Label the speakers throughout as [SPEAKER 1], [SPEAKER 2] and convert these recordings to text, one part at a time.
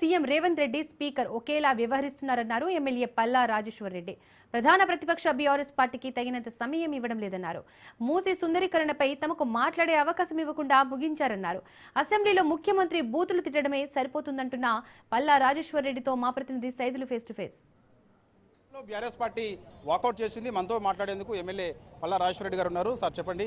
[SPEAKER 1] CM Revanth Reddy, speaker ఒకేలా వ్యవహరిస్తున్నారన్నారు MLA Palla Rajeshwar Reddy. ప్రధాన ప్రతిపక్ష బీఆర్ఎస్ పార్టీకి తగినంత సమయం ఇవ్వడం లేదన్నారు. మూసీ సుందరీకరణపై తమకు మాట్లాడే అవకాశం ఇవ్వకుండా ముగించారన్నారు. అసెంబ్లీలో ముఖ్యమంత్రి బూతులు తిట్టడమే సరిపోతుందంటున్న పల్లా రాజేశ్వర్ రెడ్డితో మా ప్రతినిధి Saidulu face to face.
[SPEAKER 2] BRS party walkout చేసింది. మనతో మాట్లాడేందుకు ఎమ్మెల్యే పల్లా రాజేశ్వర రెడ్డి గారు ఉన్నారు. సార్ చెప్పండి,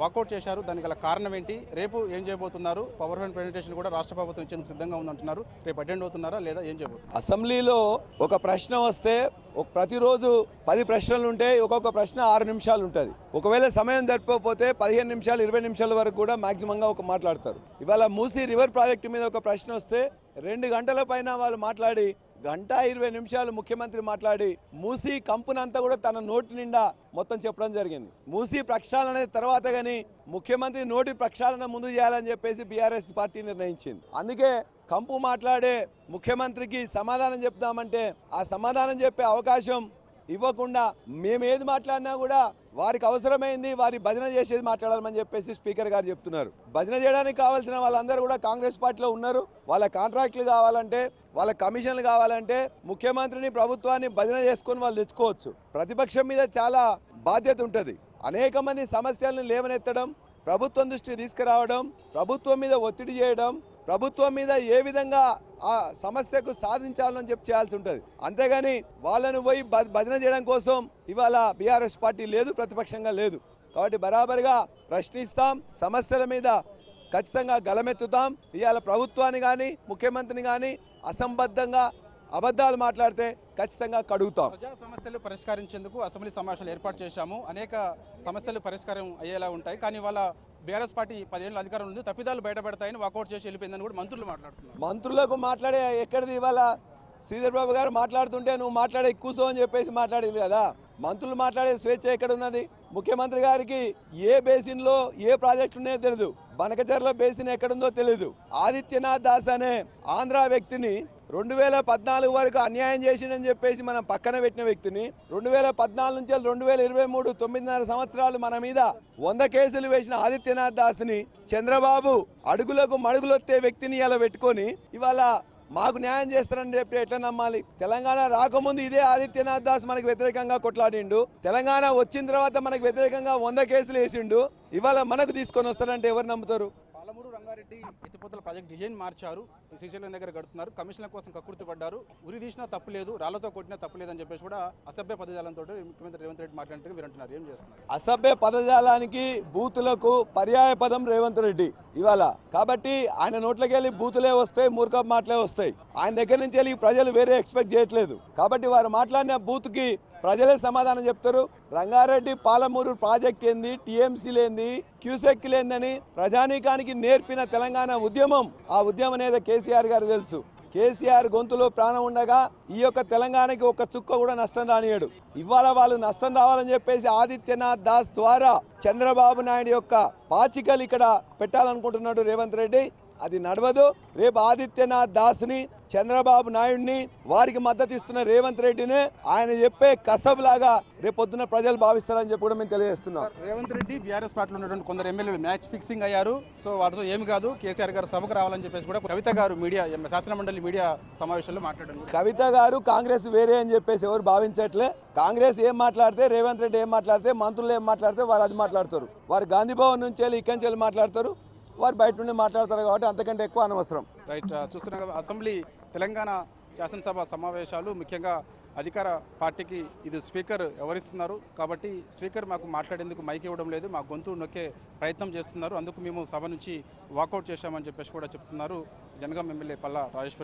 [SPEAKER 2] వాకౌట్ చేశారు, దానికి గల కారణం ఏంటి? రేపు ఏం చేయబోతున్నారు? పవర్ పాయింట్ ప్రెజెంటేషన్ కూడా రాష్ట్ర ప్రభుత్వం ఇచ్చేందుకు సిద్ధంగా ఉందంటున్నారు. రేపు అటెండ్ అవుతున్నారా లేదా ఏం చేయబోతున్నారు?
[SPEAKER 3] అసెంబ్లీలో ఒక ప్రశ్న వస్తే ప్రతిరోజు 10 ప్రశ్నలు ఉంటాయి. ఒక్కొక్క ప్రశ్న 6 నిమిషాలు ఉంటుంది. ఒకవేళ సమయం సరిపోతే 15 నిమిషాలు 20 నిమిషాల వరకు కూడా మాక్సిమంగా మాట్లాడతారు. ఇవాళ మూసీ రివర్ ప్రాజెక్టు మీద ఒక ప్రశ్న వస్తే 2 గంటల పైన వాళ్ళు మాట్లాడి 1:20 ముఖ్యమంత్రి మాట్లాడి మూసీ కంపునంతా కూడా తన నోటి నిండా మొత్తం చెప్పడం జరిగింది. మూసీ ప్రక్షాళన తర్వాత కానీ ముఖ్యమంత్రి నోటి ప్రక్షాళన ముందు చేయాలని చెప్పేసి బీఆర్ఎస్ పార్టీ నిర్ణయించింది. అందుకే కంపు మాట్లాడే ముఖ్యమంత్రికి సమాధానం చెప్తామంటే ఆ సమాధానం చెప్పే అవకాశం ఇవ్వకుండా మేము ఏది మాట్లాడినా కూడా వారికి అవసరమైంది వారి భజన చేసేది మాట్లాడాలని చెప్పేసి స్పీకర్ గారు చెప్తున్నారు. భజన చేయడానికి కావాల్సిన వాళ్ళందరూ కూడా కాంగ్రెస్ పార్టీలో ఉన్నారు. వాళ్ళ కాంట్రాక్టులు కావాలంటే, వాళ్ళ కమిషన్లు కావాలంటే ముఖ్యమంత్రిని ప్రభుత్వాన్ని భజన చేసుకొని వాళ్ళు తెచ్చుకోవచ్చు. ప్రతిపక్షం మీద చాలా బాధ్యత ఉంటుంది. అనేక మంది సమస్యలను లేవనెత్తడం, ప్రభుత్వం దృష్టికి తీసుకురావడం, ప్రభుత్వం మీద ఒత్తిడి చేయడం, ప్రభుత్వం మీద ఏ విధంగా ఆ సమస్యకు సాధించాలని చెప్పి చేయాల్సి ఉంటుంది. అంతేగాని వాళ్ళను పోయి భజన చేయడం కోసం ఇవాళ బీఆర్ఎస్ పార్టీ లేదు, ప్రతిపక్షంగా లేదు. కాబట్టి బరాబరిగా ప్రశ్నిస్తాం, సమస్యల మీద ఖచ్చితంగా గలమెత్తుతాం. ఇవాళ ప్రభుత్వాన్ని కానీ ముఖ్యమంత్రిని కానీ అసంబద్ధంగా అబద్ధాలు మాట్లాడితే ఖచ్చితంగా కడుగుతాం.
[SPEAKER 2] ప్రజా సమస్యలు పరిష్కరించేందుకు అసెంబ్లీ సమావేశాలు ఏర్పాటు చేశాము. అనేక సమస్యలు పరిష్కారం అయ్యేలా ఉంటాయి. కానీ వాళ్ళ బీఆర్ఎస్ పార్టీ 10 ఏళ్ళ అధికారం ఉంది, తప్పిదాలు బయటపడతాయని వాకౌట్ చేసి వెళ్ళిపోయిందని కూడా మంత్రులు మాట్లాడుతున్నారు.
[SPEAKER 3] మంత్రులకు మాట్లాడే ఎక్కడిది? ఇవాళ శ్రీధర్ బాబు గారు మాట్లాడుతుంటే నువ్వు మాట్లాడే కూర్చో అని చెప్పేసి మాట్లాడేది కదా. మంత్రులు మాట్లాడే స్వేచ్ఛ ఎక్కడ ఉన్నది? ముఖ్యమంత్రి గారికి ఏ బేసిన్లో ఏ ప్రాజెక్టు ఉన్నాయో తెలియదు, బనకచర్ల బేసిన్ ఎక్కడుందో తెలియదు. ఆదిత్యనాథ్ దాస్ అనే ఆంధ్ర వ్యక్తిని 2014 వరకు అన్యాయం చేసిందని చెప్పేసి మనం పక్కన పెట్టిన వ్యక్తిని 2014 నుంచి 2023 9.5 సంవత్సరాలు మన మీద 100 కేసులు వేసిన ఆదిత్యనాథ్ దాస్ని చంద్రబాబు అడుగులకు మడుగులొత్తే వ్యక్తిని ఇలా పెట్టుకొని ఇవాళ మాకు న్యాయం చేస్తారని చెప్పి ఎట్లా నమ్మాలి? తెలంగాణ రాకముందు ఇదే ఆదిత్యనాథ్ దాస్ మనకు వ్యతిరేకంగా కొట్లాడిండు. తెలంగాణ వచ్చిన తర్వాత మనకు వ్యతిరేకంగా 100 కేసులు వేసిండు. ఇవాళ మనకు తీసుకొని వస్తారంటే ఎవరు నమ్ముతారు?
[SPEAKER 2] పాలమూరు రంగారెడ్డి ఎత్తిపోతల ప్రాజెక్ట్ డిజైన్ మార్చారు, శ్రీశైలం దగ్గర కడుతున్నారు, కమిషన్ల కోసం కక్కుర్తి పడ్డారు, ఉరి తీసినా తప్పు లేదు, రాళ్లతో కొట్టినా తప్పు లేదని చెప్పేసి కూడా అసభ్య పదజాలంతో ముఖ్యమంత్రి రేవంత్ రెడ్డి మాట్లాడినట్టు మీరు అంటున్నారు. ఏం చేస్తున్నారు?
[SPEAKER 3] అసభ్య పదజాలానికి బూతులకు పర్యాయ పదం రేవంత్ రెడ్డి ఇవాళ. కాబట్టి ఆయన నోట్లోకి వెళ్ళి బూతులే వస్తాయి, మూర్ఖపు మాటలే వస్తాయి. ఆయన దగ్గర నుంచి వెళ్ళి ప్రజలు వేరే ఎక్స్పెక్ట్ చేయట్లేదు. కాబట్టి వారు మాట్లాడిన బూత్కి ప్రజలే సమాధానం చెప్తారు. రంగారెడ్డి పాలమూరు ప్రాజెక్ట్ ఏంది, టీఎంసీ లేంది, క్యూసెక్ లేందని ప్రజానీకానికి నేర్పిన తెలంగాణ ఉద్యమం, ఆ ఉద్యమం అనేది కేసీఆర్ గారు తెలుసు. కేసీఆర్ గొంతులో ప్రాణం ఉండగా ఈ యొక్క తెలంగాణకి ఒక చుక్క కూడా నష్టం రానియడు. ఇవాళ వాళ్ళు నష్టం రావాలని చెప్పేసి ఆదిత్యనాథ్ దాస్ ద్వారా చంద్రబాబు నాయుడు యొక్క పాచికలు ఇక్కడ పెట్టాలనుకుంటున్నాడు రేవంత్ రెడ్డి. అది నడవదు. రేపు ఆదిత్యనాథ్ దాస్ని, చంద్రబాబు నాయుడిని, వారికి మద్దతు ఇస్తున్న రేవంత్ రెడ్డిని ఆయన చెప్పే కసబులాగా రేపు పొద్దున ప్రజలు భావిస్తారని చెప్పి కూడా మేము తెలియజేస్తున్నాం.
[SPEAKER 2] రేవంత్ రెడ్డి బీఆర్ఎస్ పార్టీలో ఉన్నటువంటి కొందరు ఎమ్మెల్యేలు మ్యాచ్ ఫిక్సింగ్ అయ్యారు. సో వాటితో ఏమి కాదు, కేసీఆర్ గారు సభకు రావాలని చెప్పేసి కూడా కవిత గారు మీడియా శాసనమండలి మీడియా సమావేశంలో మాట్లాడారు.
[SPEAKER 3] కవిత గారు కాంగ్రెస్ వేరే అని చెప్పేసి ఎవరు భావించట్లే. కాంగ్రెస్ ఏం మాట్లాడితే, రేవంత్ రెడ్డి ఏం మాట్లాడితే, మంత్రులు ఏం మాట్లాడితే వారు అది మాట్లాడతారు. వారు గాంధీ భవన్ నుంచి వెళ్ళి ఇక్కడి నుంచి వెళ్ళి మాట్లాడతారు, వారు బయట నుండి మాట్లాడతారు. కాబట్టి అంతకంటే ఎక్కువ అనవసరం.
[SPEAKER 2] రైట్, చూస్తున్నాం అసెంబ్లీ తెలంగాణ శాసనసభ సమావేశాలు ముఖ్యంగా అధికార పార్టీకి ఇది స్పీకర్ ఎవరిస్తున్నారు. కాబట్టి స్పీకర్ మాకు మాట్లాడేందుకు మైక్ ఇవ్వడం లేదు, మా గొంతు నొక్కే ప్రయత్నం చేస్తున్నారు. అందుకు మేము సభ నుంచి వాకౌట్ చేశామని చెప్పేసి కూడా చెప్తున్నారు జనగాం ఎమ్మెల్యే పల్లా రాజేశ్వర రెడ్డి.